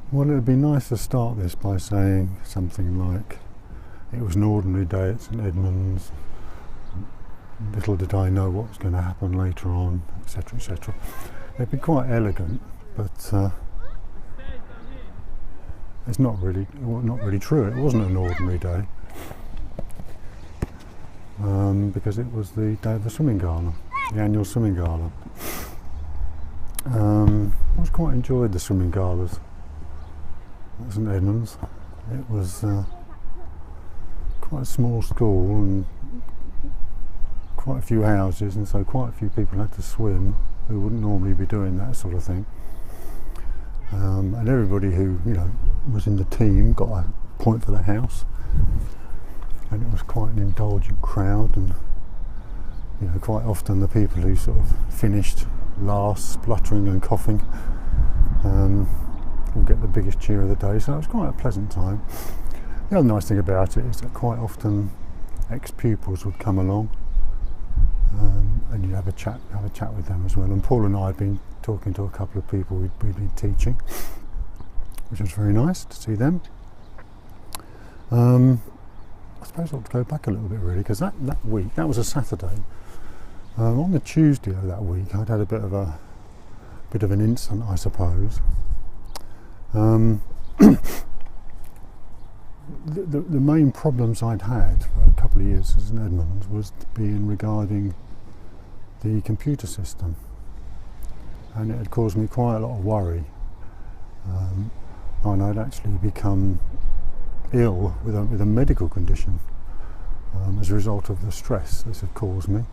Well, it would be nice to start this by saying something like, it was an ordinary day at St Edmunds, little did I know what was going to happen later on, etc, etc. It'd be quite elegant, but it's not really true. It wasn't an ordinary day, because it was the day of the swimming gala, the annual swimming gala. I was quite enjoyed the swimming galas at St Edmunds. It was quite a small school and quite a few houses, and so quite a few people had to swim who wouldn't normally be doing that sort of thing. And everybody who was in the team got a point for the house, and it was quite an indulgent crowd. And quite often the people who sort of finished last, spluttering and coughing, will get the biggest cheer of the day. So it was quite a pleasant time. The other nice thing about it is that quite often ex-pupils would come along, and you'd have a chat with them as well. And Paul and I had been talking to a couple of people we'd been teaching, which was very nice to see them. I suppose I ought to go back a little bit really, because that week, that was a Saturday. On the Tuesday of that week, I'd had a bit of an incident, I suppose. The main problems I'd had for a couple of years as an Edmunds was being regarding the computer system, and it had caused me quite a lot of worry. And I'd actually become ill with a medical condition as a result of the stress this had caused me.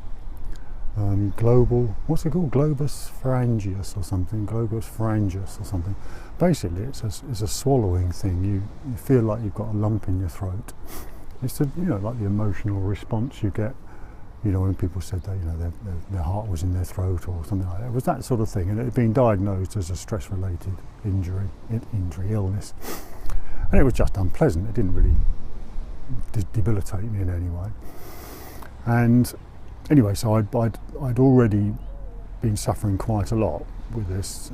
What's it called? Globus pharyngeus or something. Globus pharyngeus or something. Basically, it's a swallowing thing. You feel like you've got a lump in your throat. It's like the emotional response you get, when people said that their heart was in their throat or something like that. It was that sort of thing, and it had been diagnosed as a stress-related illness, and it was just unpleasant. It didn't really debilitate me in any way. And anyway, so I'd already been suffering quite a lot with this.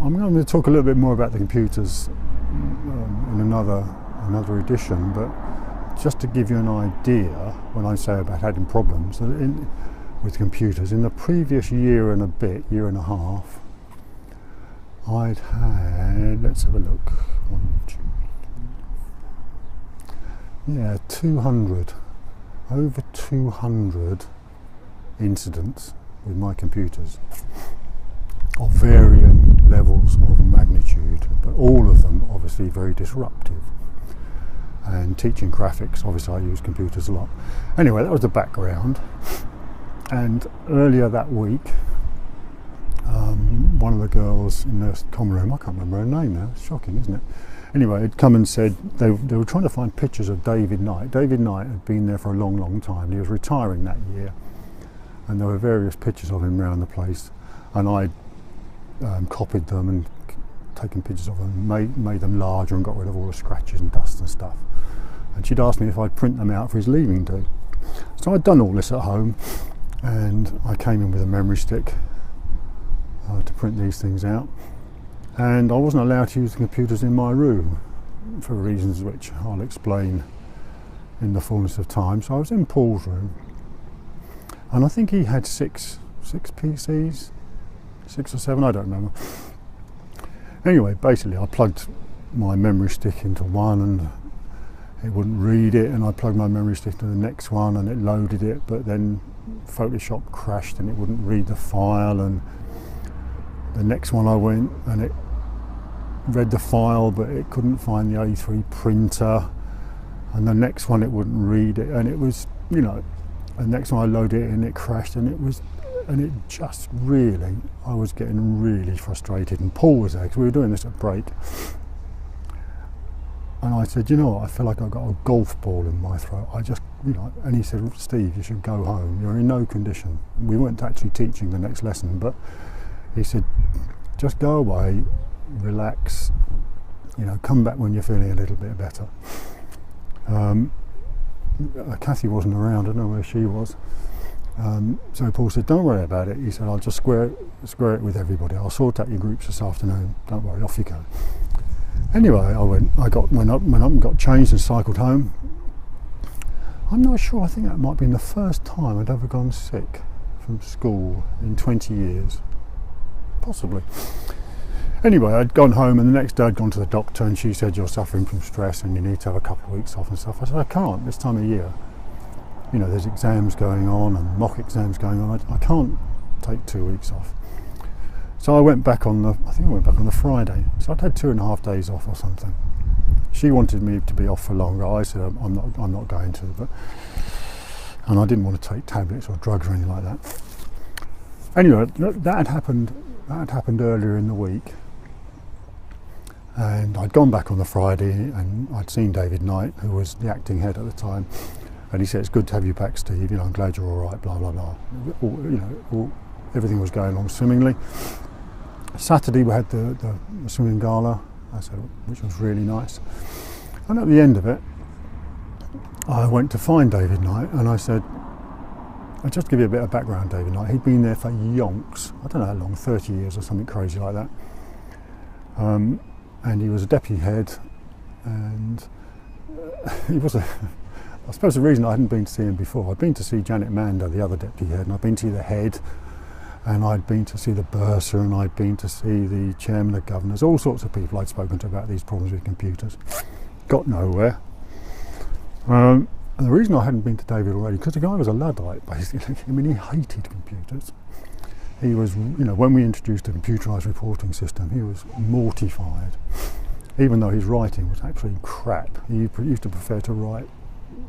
I'm going to talk a little bit more about the computers in another edition, but just to give you an idea, when I say about having problems with computers, in the previous year and a half, I'd had, let's have a look, 200. Over 200 incidents with my computers of varying levels of magnitude, but all of them obviously very disruptive. And teaching graphics, obviously I use computers a lot. Anyway, that was the background. And earlier that week, one of the girls in the common room, I can't remember her name now, it's shocking, isn't it? Anyway, had come and said they were trying to find pictures of David Knight. David Knight had been there for a long, long time. He was retiring that year, and there were various pictures of him around the place. And I copied them and taken pictures of them, made them larger, and got rid of all the scratches and dust and stuff. And she'd asked me if I'd print them out for his leaving do. So I'd done all this at home, and I came in with a memory stick to print these things out. And I wasn't allowed to use the computers in my room for reasons which I'll explain in the fullness of time. So I was in Paul's room, and I think he had six PCs, 6 or 7, I don't remember. Anyway, basically I plugged my memory stick into one and it wouldn't read it, and I plugged my memory stick to the next one and it loaded it, but then Photoshop crashed and it wouldn't read the file, and the next one I went and it read the file but it couldn't find the A3 printer, and the next one it wouldn't read it, and it was, the next one I loaded it and it crashed, and it just really, I was getting really frustrated. And Paul was there because we were doing this at break, and I said, I feel like I've got a golf ball in my throat. I just, and he said, Steve, you should go home, you're in no condition. We weren't actually teaching the next lesson, but he said, just go away, relax, come back when you're feeling a little bit better. Kathy wasn't around, I don't know where she was. So Paul said, don't worry about it. He said, I'll just square it with everybody. I'll sort out your groups this afternoon. Don't worry, off you go. Anyway, went up and got changed and cycled home. I'm not sure, I think that might have been the first time I'd ever gone sick from school in 20 years. Possibly. Anyway, I'd gone home and the next day I'd gone to the doctor and she said, you're suffering from stress and you need to have a couple of weeks off and stuff. I said, I can't this time of year. You know, there's exams going on and mock exams going on. I can't take 2 weeks off. So I went back on the Friday. So I'd had 2.5 days off or something. She wanted me to be off for longer. I said, I'm not going to, and I didn't want to take tablets or drugs or anything like that. Anyway, that had happened earlier in the week. And I'd gone back on the Friday and I'd seen David Knight, who was the acting head at the time, and he said, it's good to have you back, Steve, you know, I'm glad you're all right, blah, blah, blah. Everything was going along swimmingly. Saturday we had the swimming gala, which was really nice. And at the end of it, I went to find David Knight and I said, I'll just give you a bit of background, David Knight. He'd been there for yonks, I don't know how long, 30 years or something crazy like that. And he was a deputy head, and he was I suppose the reason I hadn't been to see him before, I'd been to see Janet Mander, the other deputy head, and I'd been to see the head, and I'd been to see the bursar, and I'd been to see the chairman of governors, all sorts of people I'd spoken to about these problems with computers. Got nowhere. And the reason I hadn't been to David already, because the guy was a Luddite, basically. I mean, he hated computers. He was, you know, when we introduced the computerised reporting system, he was mortified. Even though his writing was absolutely crap. He used to prefer to write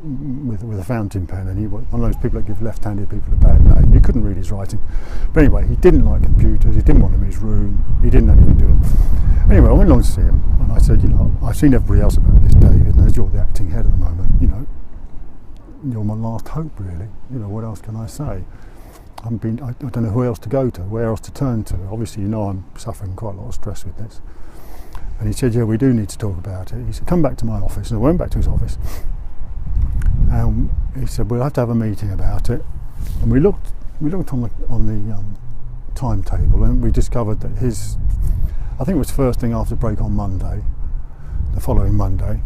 with a fountain pen, and he was one of those people that give left-handed people a bad name. You couldn't read his writing. But anyway, he didn't like computers, he didn't want them in his room, he didn't have anything to do with them. Anyway, I went along to see him, and I said, you know, I've seen everybody else about this, David, and as you're the acting head at the moment, you know, you're my last hope, really. You know, what else can I say? I don't know who else to go to, where else to turn to. Obviously, you know, I'm suffering quite a lot of stress with this. And he said, yeah, we do need to talk about it. He said, come back to my office. And I went back to his office. And he said, we'll have to have a meeting about it. And we looked on the timetable, and we discovered that I think it was first thing after break on Monday, the following Monday,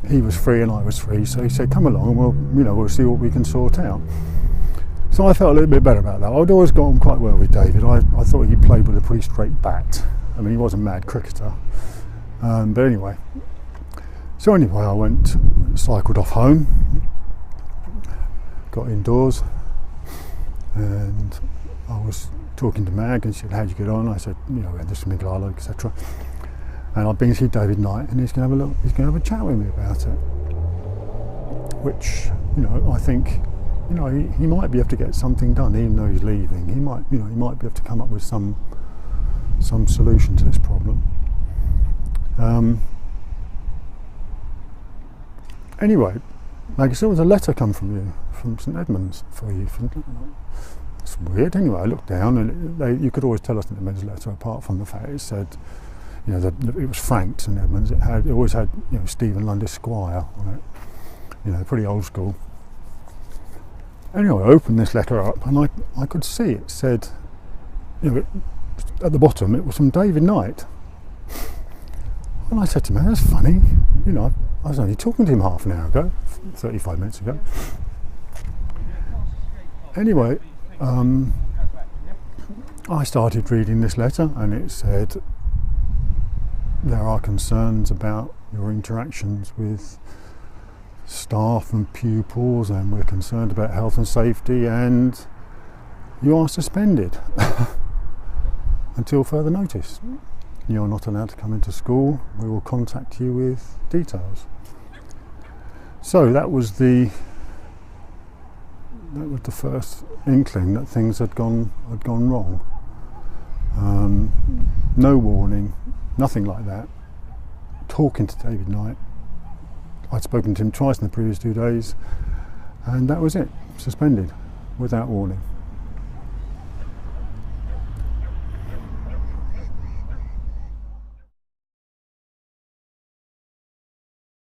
he was free and I was free. So he said, come along and we'll see what we can sort out. So I felt a little bit better about that. I'd always got on quite well with David. I thought he played with a pretty straight bat. I mean, he was a mad cricketer. But anyway. So anyway, I cycled off home, got indoors, and I was talking to Mag, and she said, how'd you get on? I said, you know, we had the swimming gala, etc. And I've been to see David Knight, and he's going to have a chat with me about it. Which, you know, I think, you know, he might be able to get something done, even though he's leaving. He might be able to come up with some solution to this problem. Anyway, Maggie, there was a letter come from you, from St Edmunds for you. It's weird. Anyway, I looked down, and you could always tell us St Edmunds letter, apart from the fact it said, you know, that it was franked St Edmunds. It always had, you know, Stephen Lund Esquire on it. You know, pretty old school. Anyway, I opened this letter up, and I could see it said, you know, at the bottom it was from David Knight. And I said to him, that's funny, you know, I was only talking to him half an hour ago, 35 minutes ago. Anyway, I started reading this letter, and it said, there are concerns about your interactions with staff and pupils, and we're concerned about health and safety, and you are suspended until further notice. You're not allowed to come into school. We will contact you with details. So that was the first inkling that things had gone wrong. No warning, nothing like that. Talking to David Knight. I'd spoken to him twice in the previous 2 days, and that was it. Suspended, without warning.